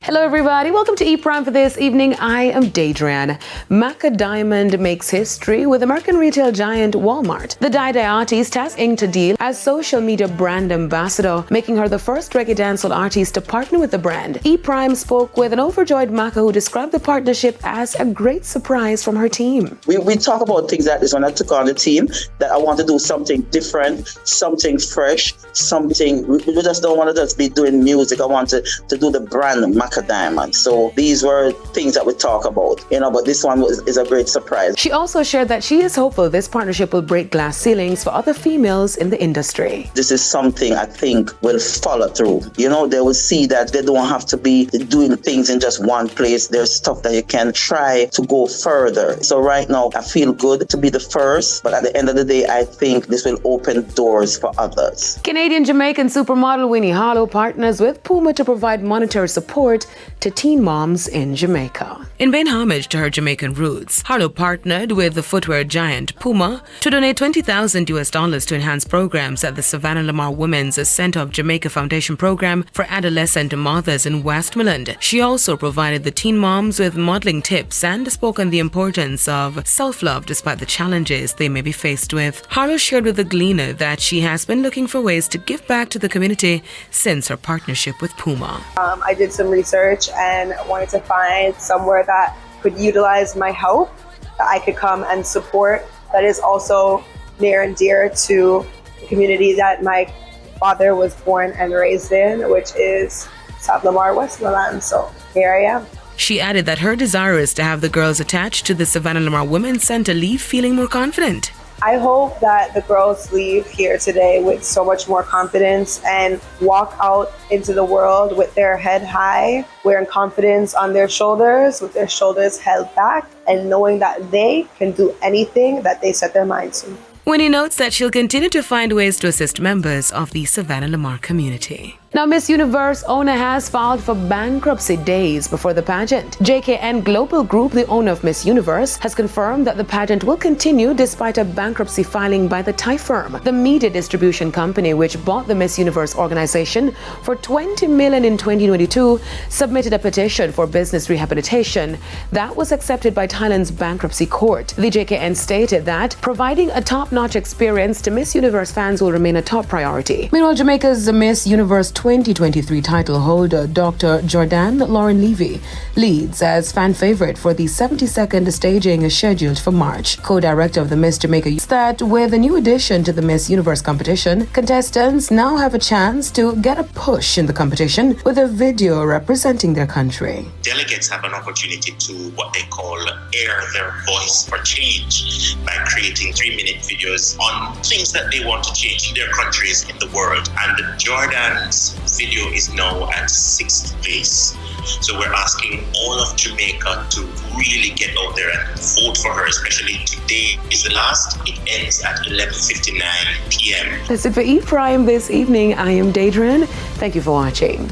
Hello everybody, welcome to E-Prime for this evening. I am Daedrian. Macka Diamond makes history with American retail giant Walmart. The Dai artist has inked a deal as social media brand ambassador, making her the first reggae dancehall artist to partner with the brand. E-Prime spoke with an overjoyed Macka who described the partnership as a great surprise from her team. We talk about things like this when I took on the team, that I want to do something different, something fresh, something, we just don't want to just be doing music. I want to do the brand Macka Diamond. So these were things that we talk about, but this one is a great surprise. She also shared that she is hopeful this partnership will break glass ceilings for other females in the industry. This is something I think will follow through. They will see that they don't have to be doing things in just one place. There's stuff that you can try to go further. So right now, I feel good to be the first, but at the end of the day, I think this will open doors for others. Canadian Jamaican supermodel Winnie Harlow partners with Puma to provide monetary support to teen moms in Jamaica. In paying homage to her Jamaican roots, Harlow partnered with the footwear giant Puma to donate $20,000 to enhance programs at the Savannah Lamar Women's Center of Jamaica Foundation program for adolescent mothers in Westmoreland. She also provided the teen moms with modeling tips and spoke on the importance of self-love despite the challenges they may be faced with. Harlow shared with the Gleaner that she has been looking for ways to give back to the community since her partnership with Puma. I did some research and wanted to find somewhere that could utilize my help, that I could come and support, that is also near and dear to the community that my father was born and raised in, which is South Lamar, Westmoreland. So here I am. She added that her desire is to have the girls attached to the Savannah Lamar Women's Center leave feeling more confident. I hope that the girls leave here today with so much more confidence and walk out into the world with their head high, wearing confidence on their shoulders, with their shoulders held back, and knowing that they can do anything that they set their minds to. Winnie notes that she'll continue to find ways to assist members of the Savannah Lamar community. Now, Miss Universe owner has filed for bankruptcy days before the pageant. JKN Global Group, the owner of Miss Universe, has confirmed that the pageant will continue despite a bankruptcy filing by the Thai firm. The media distribution company, which bought the Miss Universe organization for $20 million in 2022, submitted a petition for business rehabilitation that was accepted by Thailand's bankruptcy court. The JKN stated that providing a top-notch experience to Miss Universe fans will remain a top priority. Meanwhile, Jamaica's Miss Universe 2023 title holder Dr. Jordan Lauren Levy leads as fan favorite for the 72nd staging scheduled for March. Co-director of the Miss Jamaica says that with a new addition to the Miss Universe competition, contestants now have a chance to get a push in the competition with a video representing their country. Delegates have an opportunity to what they call air their voice for change by creating 3-minute videos on things that they want to change in their countries in the world. And Jordan's video is now at 6th place. So we're asking all of Jamaica to really get out there and vote for her, especially today is the last. It ends at 11:59 p.m. That's it for E-Prime this evening. I am Daedrian. Thank you for watching.